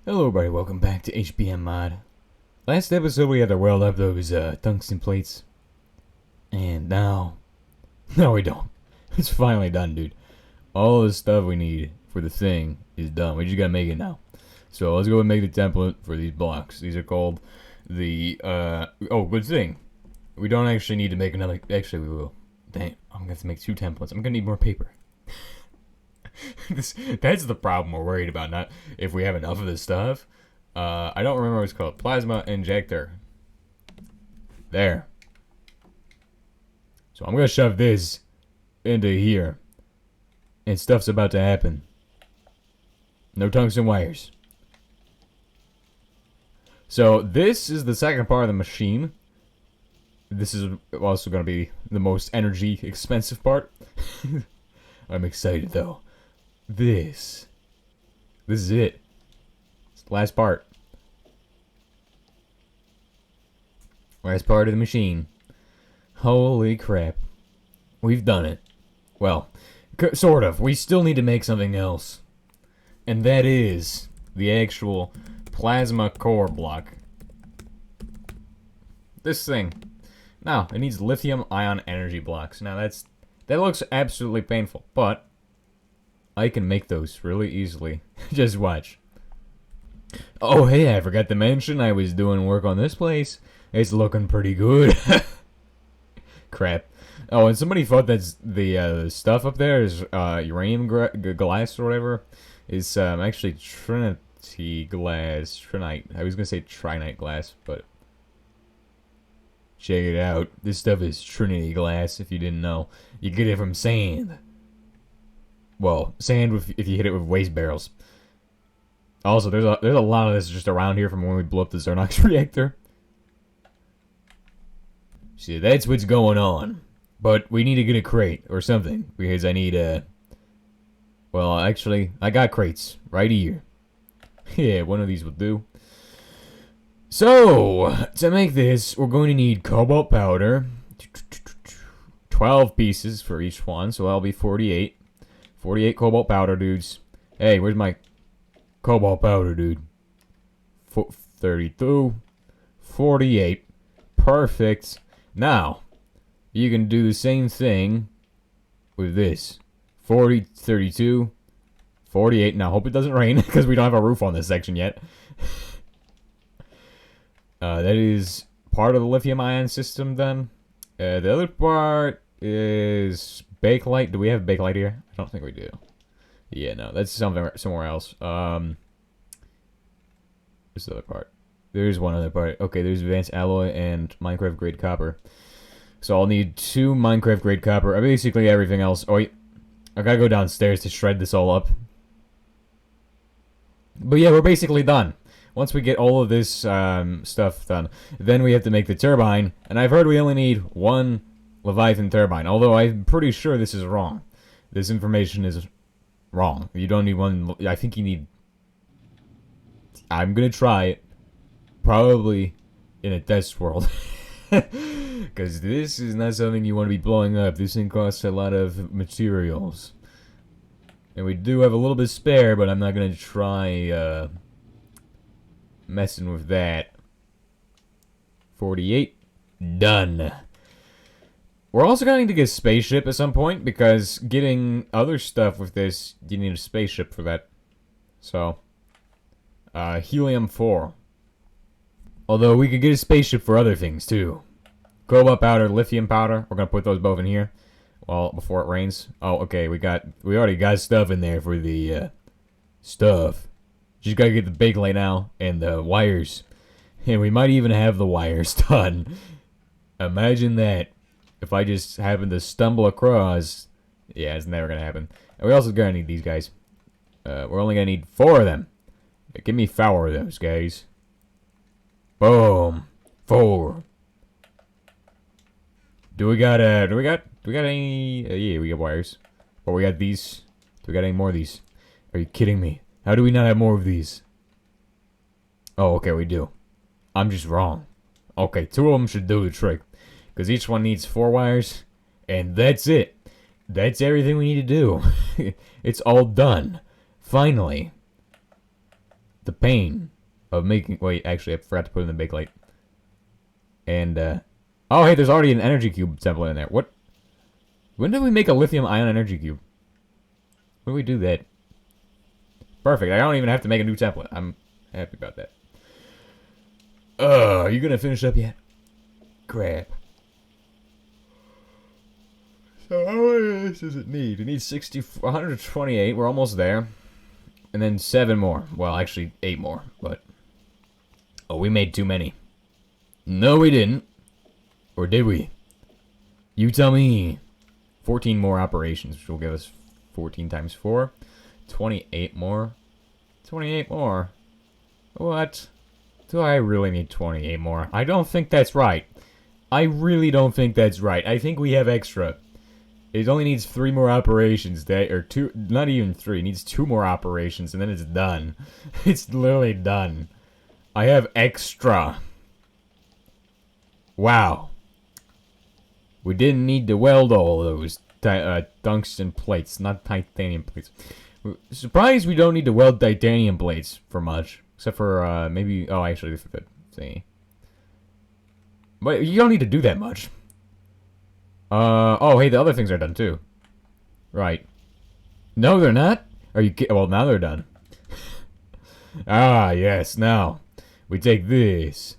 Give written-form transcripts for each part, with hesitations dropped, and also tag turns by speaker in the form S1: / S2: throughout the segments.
S1: Hello everybody, welcome back to HBM mod. Last episode we had to weld up those tungsten plates. And now... No we don't. It's finally done, dude. All the stuff we need for the thing is done. We just gotta make it now. So let's go and make the template for these blocks. These are called the... Oh, good thing. We don't actually need to make another... Actually we will. Dang, I'm gonna have to make 2 templates. I'm gonna need more paper. That's the problem we're worried about, not if we have enough of this stuff. I don't remember what it's called. Plasma injector. There. So I'm gonna shove this into here. And stuff's about to happen. No tungsten wires. So this is the second part of the machine. This is also gonna be the most energy expensive part. I'm excited though. This is it. It's the last part. Last part of the machine. Holy crap. We've done it. Well, sort of. We still need to make something else. And that is the actual plasma core block. This thing. Now, it needs lithium ion energy blocks. Now that looks absolutely painful, but I can make those really easily. Just watch. Oh, hey, I forgot to mention I was doing work on this place. It's looking pretty good. Crap. Oh, and somebody thought that the stuff up there is uranium glass or whatever. It's actually Trinity glass. Trinite. I was going to say Trinite glass, but check it out. This stuff is Trinity glass, if you didn't know. You get it from sand. Well, sand if you hit it with waste barrels. Also, there's a lot of this just around here from when we blew up the Xernox reactor. See, that's what's going on. But we need to get a crate or something because I need well, actually, I got crates right here. Yeah, one of these will do. So, to make this, we're going to need cobalt powder. 12 pieces for each one, so that'll be 48. 48 cobalt powder, dudes. Hey, where's my cobalt powder, dude? 32. 48. Perfect. Now, you can do the same thing with this. 40, 32, 48. Now, hope it doesn't rain, because we don't have a roof on this section yet. That is part of the lithium-ion system, then. The other part is bakelite. Do we have bakelite here? I don't think we do. Yeah, no, that's somewhere else. This other part. There's one other part. Okay, there's advanced alloy and Minecraft grade copper. So I'll need 2 Minecraft grade copper. Basically everything else. Oh, wait. I gotta go downstairs to shred this all up. But yeah, we're basically done. Once we get all of this stuff done, then we have to make the turbine. And I've heard we only need 1 Leviathan turbine. Although I'm pretty sure this is wrong. This information is wrong. You don't need 1. I think you need... I'm gonna try it. Probably in a test world. Because this is not something you want to be blowing up. This thing costs a lot of materials. And we do have a little bit spare, but I'm not gonna try messing with that. 48. Done. We're also going to need to get a spaceship at some point, because getting other stuff with this, you need a spaceship for that. So, helium-4. Although we could get a spaceship for other things too. Cobalt powder, lithium powder. We're gonna put those both in here. Well, before it rains. Oh, okay. We already got stuff in there for the stuff. Just gotta get the bakelite now and the wires. And we might even have the wires done. Imagine that. If I just happen to stumble across... Yeah, it's never gonna happen. And we also gonna need these guys. We're only gonna need 4 of them. Give me 4 of those, guys. Boom. 4. Do we got any... yeah, we got wires. But we got these. Do we got any more of these? Are you kidding me? How do we not have more of these? Oh, okay, we do. I'm just wrong. Okay, 2 of them should do the trick. Because each one needs 4 wires. And that's it. That's everything we need to do. It's all done. Finally. the pain of making... Wait, actually, I forgot to put in the bakelite. And, oh, hey, there's already an energy cube template in there. What? When did we make a lithium-ion energy cube? When did we do that? Perfect. I don't even have to make a new template. I'm happy about that. Are you gonna finish up yet? Crap. So how many of this does it need? It needs 128. We're almost there. And then 7 more. Well, actually 8 more. But oh, we made too many. No, we didn't. Or did we? You tell me. 14 more operations, which will give us 14 times 4. 28 more. 28 more. What? Do I really need 28 more? I don't think that's right. I really don't think that's right. I think we have extra. It only needs 3 more operations, or 2, not even 3. It needs 2 more operations, and then it's done. It's literally done. I have extra. Wow. We didn't need to weld all those tungsten plates, not titanium plates. Surprised we don't need to weld titanium plates for much. Except for, maybe... Oh, actually, for the thingy. But you don't need to do that much. Oh, hey, the other things are done, too. Right. No, they're not? Are you kidding? Well, now they're done. Ah, yes, now. We take this.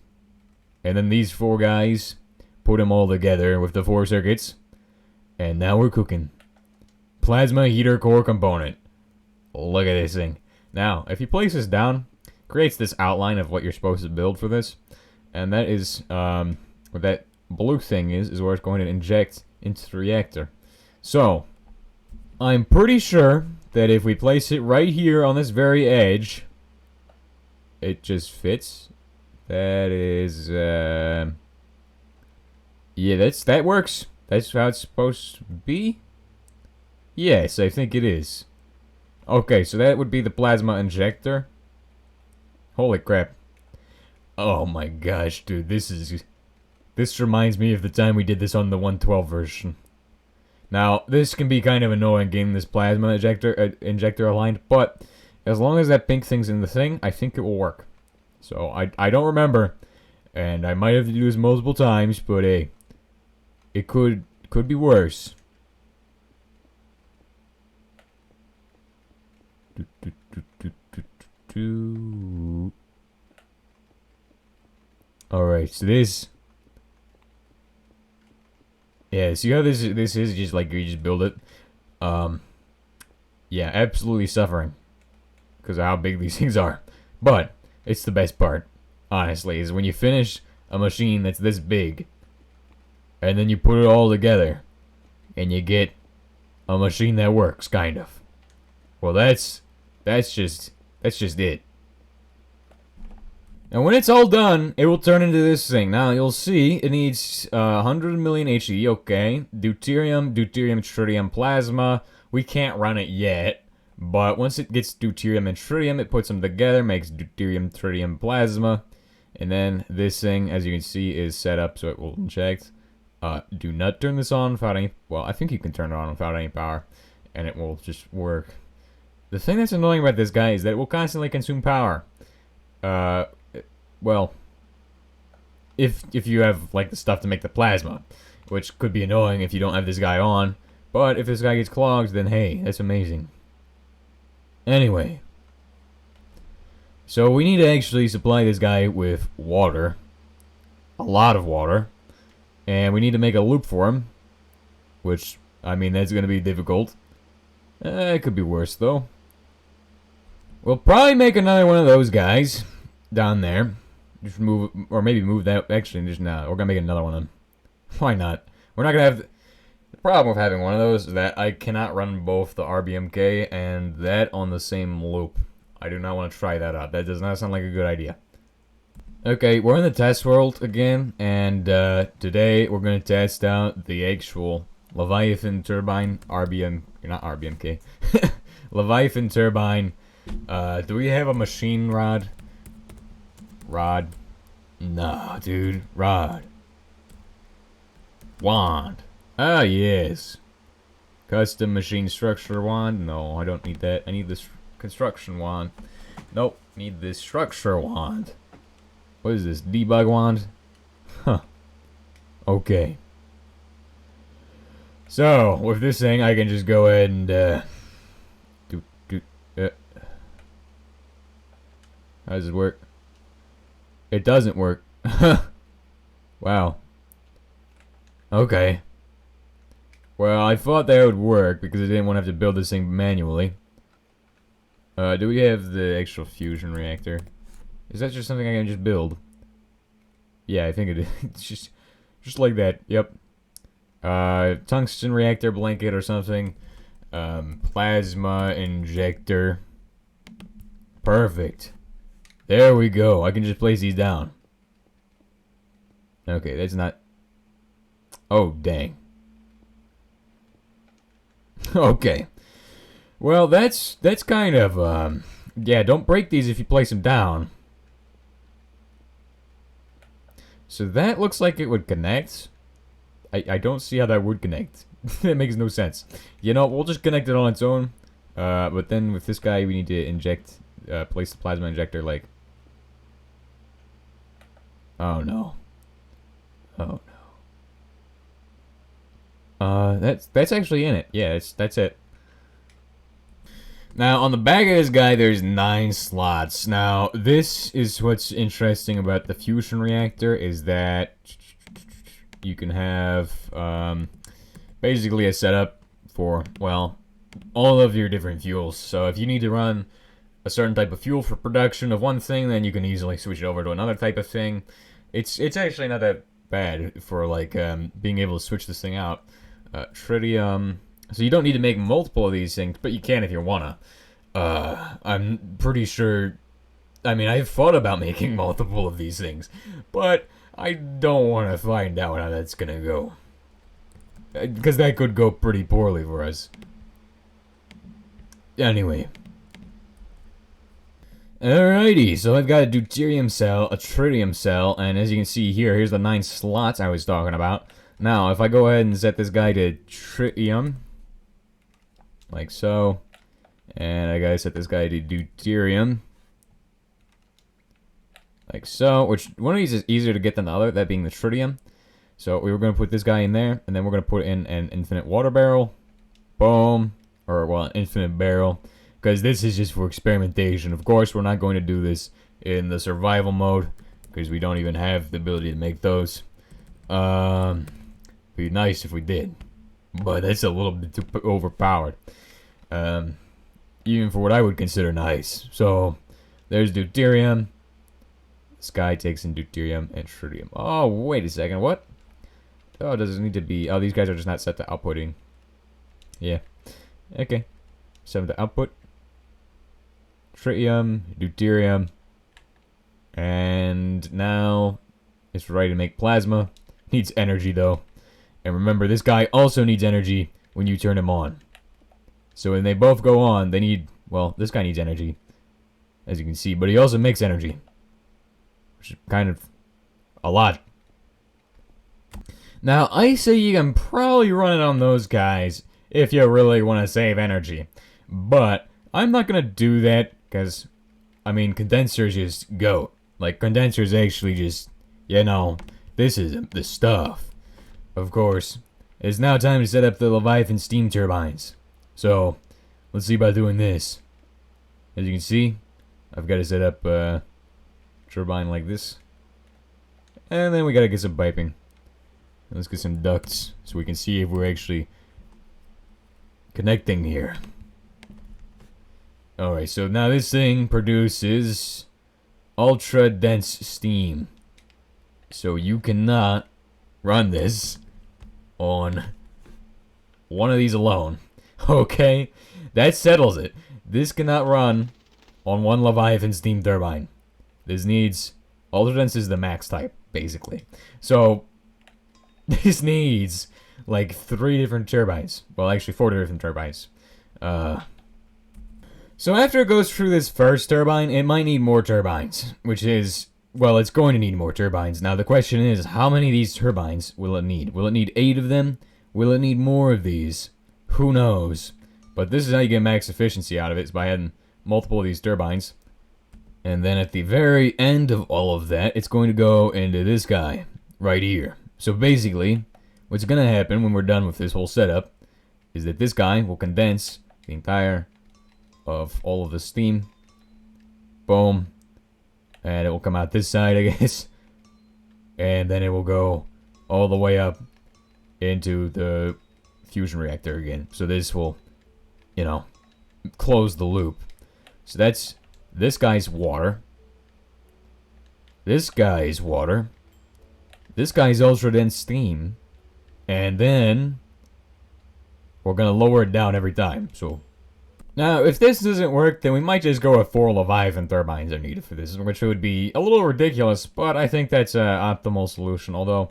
S1: And then these 4 guys. Put them all together with the 4 circuits. And now we're cooking. Plasma heater core component. Look at this thing. Now, if you place this down, creates this outline of what you're supposed to build for this. And that is, what that blue thing is where it's going to inject into the reactor. So, I'm pretty sure that if we place it right here on this very edge, it just fits. That is, yeah, that works. That's how it's supposed to be. Yes, I think it is. Okay, so that would be the plasma injector. Holy crap. Oh my gosh, dude, this reminds me of the time we did this on the 112 version. Now, this can be kind of annoying getting this plasma injector aligned, but as long as that pink thing's in the thing, I think it will work. So, I don't remember, and I might have to do this multiple times, but hey, it could be worse. Alright, so this... Yeah, see how this is just like you just build it? Yeah, absolutely suffering. Because of how big these things are. But, it's the best part, honestly, is when you finish a machine that's this big, and then you put it all together, and you get a machine that works, kind of. Well, that's just it. And when it's all done, it will turn into this thing. Now, you'll see it needs 100 million HE, okay. Deuterium, tritium, plasma. We can't run it yet, but once it gets deuterium and tritium, it puts them together, makes deuterium, tritium, plasma. And then this thing, as you can see, is set up so it will inject. Do not turn this on without any... Well, I think you can turn it on without any power, and it will just work. The thing that's annoying about this guy is that it will constantly consume power. Well, if you have, like, the stuff to make the plasma, which could be annoying if you don't have this guy on, but if this guy gets clogged, then hey, that's amazing. Anyway, so we need to actually supply this guy with water, a lot of water, and we need to make a loop for him, which, I mean, that's going to be difficult. It could be worse, though. We'll probably make another one of those guys down there. Just move, or maybe move that. Actually, just now. We're gonna make another one of them. Why not? We're not gonna have. The problem with having one of those is that I cannot run both the RBMK and that on the same loop. I do not want to try that out. That does not sound like a good idea. Okay, we're in the test world again, and today we're gonna test out the actual Leviathan turbine RBM. Not RBMK. Leviathan turbine. Do we have a machine rod? Rod. No, dude. Rod. Wand. Ah, yes. Custom machine structure wand. No, I don't need that. I need this construction wand. Nope. Need this structure wand. What is this? Debug wand? Huh. Okay. So, with this thing, I can just go ahead and, how does it work? It doesn't work. Wow. Okay. Well, I thought that would work because I didn't want to have to build this thing manually. Do we have the actual fusion reactor? Is that just something I can just build? Yeah, I think it is. It's just like that. Yep. Tungsten reactor blanket or something. Plasma injector. Perfect. There we go. I can just place these down. Okay, that's not... Oh, dang. Okay. Well, that's kind of, yeah, don't break these if you place them down. So that looks like it would connect. I don't see how that would connect. That makes no sense. You know, we'll just connect it on its own. But then with this guy, we need to inject, place the plasma injector, like... Oh, no. Oh, no. That's actually in it. Yeah, that's it. Now, on the back of this guy, there's 9 slots. Now, this is what's interesting about the fusion reactor, is that you can have, basically a setup for, well, all of your different fuels. So if you need to run a certain type of fuel for production of one thing, then you can easily switch it over to another type of thing. It's actually not that bad for, like, being able to switch this thing out. Tritium... So you don't need to make multiple of these things, but you can if you wanna. I'm pretty sure... I mean, I've thought about making multiple of these things, but I don't want to find out how that's gonna go. Because that could go pretty poorly for us. Anyway. Alrighty, so I've got a deuterium cell, a tritium cell, and as you can see here, here's the 9 slots I was talking about. Now, if I go ahead and set this guy to tritium... like so. And I gotta set this guy to deuterium. Like so. Which one of these is easier to get than the other, that being the tritium. So we were gonna put this guy in there, and then we're gonna put in an infinite water barrel. Boom. Or, well, an infinite barrel. Because this is just for experimentation. Of course, we're not going to do this in the survival mode, because we don't even have the ability to make those. Be nice if we did. But that's a little bit too overpowered. Even for what I would consider nice. So, there's deuterium. This guy takes in deuterium and tritium. Oh, wait a second. What? Oh, does it need to be... Oh, these guys are just not set to outputting. Yeah. Okay. Set to output. Tritium, deuterium. And now it's ready to make plasma. Needs energy, though. And remember, this guy also needs energy when you turn him on. So when they both go on, they need... Well, this guy needs energy, as you can see. But he also makes energy. Which is kind of a lot. Now, I say you can probably run it on those guys if you really want to save energy. But I'm not going to do that because, I mean, condensers just go. Like, condensers actually just, you know, this is the stuff. Of course, it's now time to set up the Leviathan steam turbines. So, let's see about doing this. As you can see, I've got to set up a turbine like this. And then we got to get some piping. Let's get some ducts so we can see if we're actually connecting here. Alright, so now this thing produces ultra dense steam. So you cannot run this on one of these alone. Okay? That settles it. This cannot run on one Leviathan steam turbine. This needs... ultra dense is the max type, basically. So, this needs like 3 different turbines. Well, actually 4 different turbines. So after it goes through this first turbine, it might need more turbines. Which is, well, it's going to need more turbines. Now the question is, how many of these turbines will it need? Will it need 8 of them? Will it need more of these? Who knows? But this is how you get max efficiency out of it, is by having multiple of these turbines. And then at the very end of all of that, it's going to go into this guy right here. So basically, what's going to happen when we're done with this whole setup is that this guy will condense the entire of all of the steam. Boom. And it will come out this side, I guess. And then it will go all the way up into the fusion reactor again. So this will, you know, close the loop. So that's this guy's water. This guy's water. This guy's ultra dense steam. And then we're gonna lower it down every time. So now, if this doesn't work, then we might just go with 4 Leviathan turbines are needed for this, which would be a little ridiculous, but I think that's an optimal solution. Although,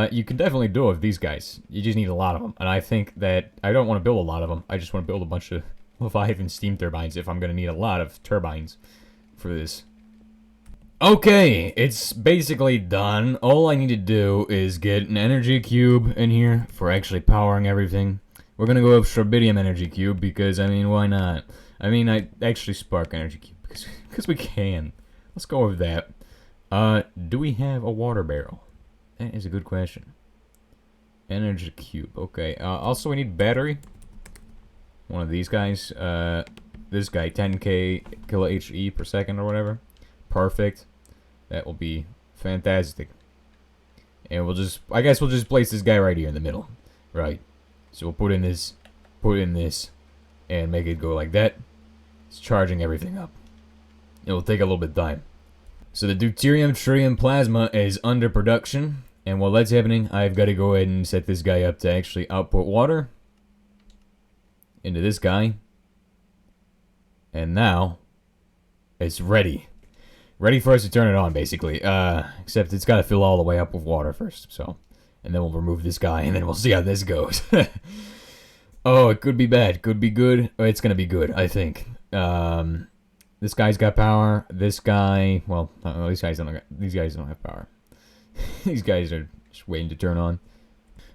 S1: you can definitely do it with these guys. You just need a lot of them. And I think that I don't want to build a lot of them. I just want to build a bunch of Leviathan steam turbines if I'm going to need a lot of turbines for this. Okay, it's basically done. All I need to do is get an energy cube in here for actually powering everything. We're gonna go with Turbidium energy cube because, I mean, why not? I mean, I actually spark energy cube because we can. Let's go with that. Do we have a water barrel? That is a good question. Energy cube, okay. Also, we need battery. One of these guys. This guy, 10k kilo HE per second or whatever. Perfect. That will be fantastic. And we'll just, I guess we'll just place this guy right here in the middle. Right. So we'll put in this, and make it go like that. It's charging everything up. It will take a little bit of time. So the deuterium tritium plasma is under production. And while that's happening, I've got to go ahead and set this guy up to actually output water into this guy. And now, it's ready. Ready for us to turn it on, basically. Except it's got to fill all the way up with water first, so. And then we'll remove this guy, and then we'll see how this goes. Oh, it could be bad. Could be good. It's gonna be good, I think. This guy's got power. This guy, well, these guys don't have power. These guys are just waiting to turn on.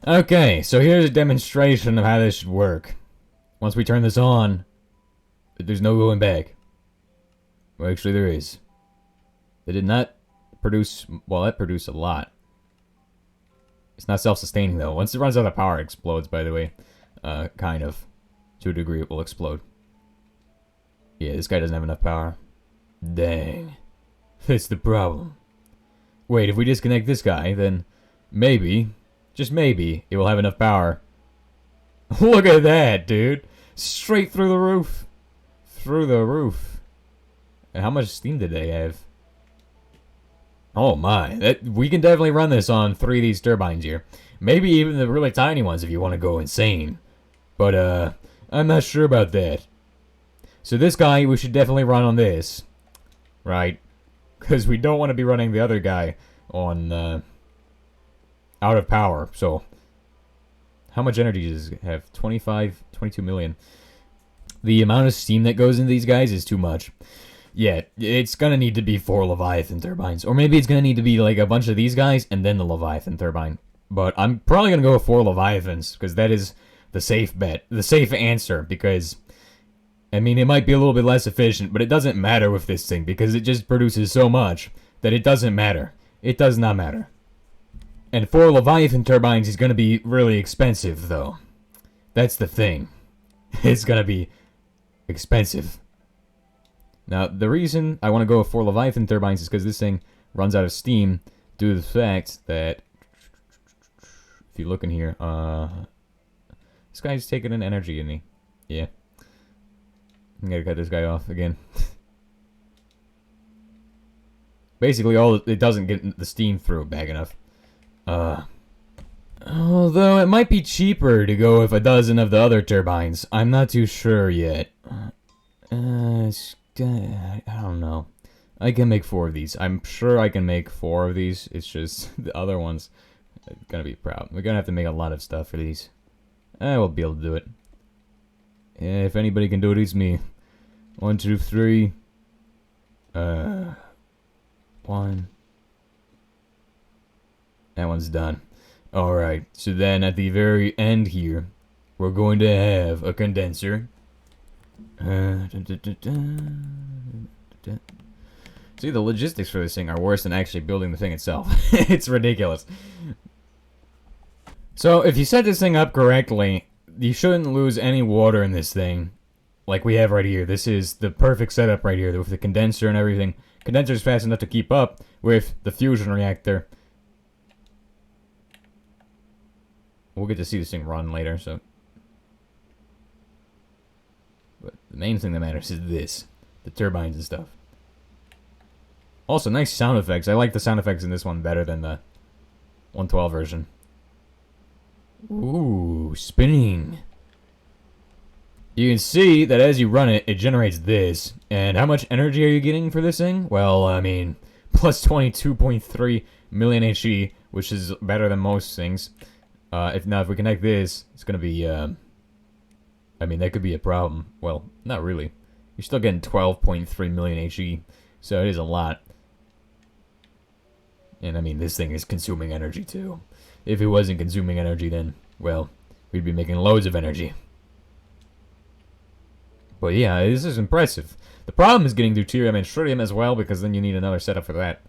S1: Okay, so here's a demonstration of how this should work. Once we turn this on, there's no going back. Well, actually, there is. They did not produce. Well, that produced a lot. It's not self-sustaining, though. Once it runs out of power, it explodes, by the way. Kind of. To a degree, it will explode. Yeah, this guy doesn't have enough power. Dang. That's the problem. Wait, if we disconnect this guy, then maybe, just maybe, it will have enough power. Look at that, dude. Straight through the roof. Through the roof. And how much steam did they have? Oh my, we can definitely run this on 3 of these turbines here. Maybe even the really tiny ones if you want to go insane. But, I'm not sure about that. So this guy, we should definitely run on this. Right? Because we don't want to be running the other guy on, out of power. So, how much energy does it have? 22 million. The amount of steam that goes into these guys is too much. Yeah, it's gonna need to be 4 Leviathan turbines. Or maybe it's gonna need to be like a bunch of these guys and then the Leviathan turbine. But I'm probably gonna go with 4 Leviathans, because that is the safe bet. The safe answer, because, I mean, it might be a little bit less efficient, but it doesn't matter with this thing, because it just produces so much that it doesn't matter. It does not matter. And 4 Leviathan turbines is gonna be really expensive, though. That's the thing. It's gonna be expensive. Now, the reason I want to go with 4 Leviathan turbines is because this thing runs out of steam due to the fact that, if you look in here, this guy's taking in energy, isn't he? Yeah. I'm gonna cut this guy off again. Basically, it doesn't get the steam through back enough. Although it might be cheaper to go with a dozen of the other turbines. I'm not too sure yet. I don't know. I can make 4 of these. I'm sure I can make 4 of these. It's just the other ones are gonna be a problem. We're gonna have to make a lot of stuff for these. I will be able to do it. Yeah, if anybody can do it, it's me. 1, 2, 3. 1. That one's done. Alright, so then at the very end here, we're going to have a condenser. See, the logistics for this thing are worse than actually building the thing itself. It's ridiculous. So, if you set this thing up correctly, you shouldn't lose any water in this thing. Like we have right here. This is the perfect setup right here with the condenser and everything. Condenser is fast enough to keep up with the fusion reactor. We'll get to see this thing run later, so... But the main thing that matters is this. The turbines and stuff. Also, nice sound effects. I like the sound effects in this one better than the 112 version. Ooh, spinning. You can see that as you run it, it generates this. And how much energy are you getting for this thing? Well, I mean, plus 22.3 million HE, which is better than most things. If we connect this, it's gonna be, I mean, that could be a problem. Well, not really. You're still getting 12.3 million HE, so it is a lot. And I mean, this thing is consuming energy too. If it wasn't consuming energy, then, well, we'd be making loads of energy. But yeah, this is impressive. The problem is getting deuterium and tritium as well, because then you need another setup for that.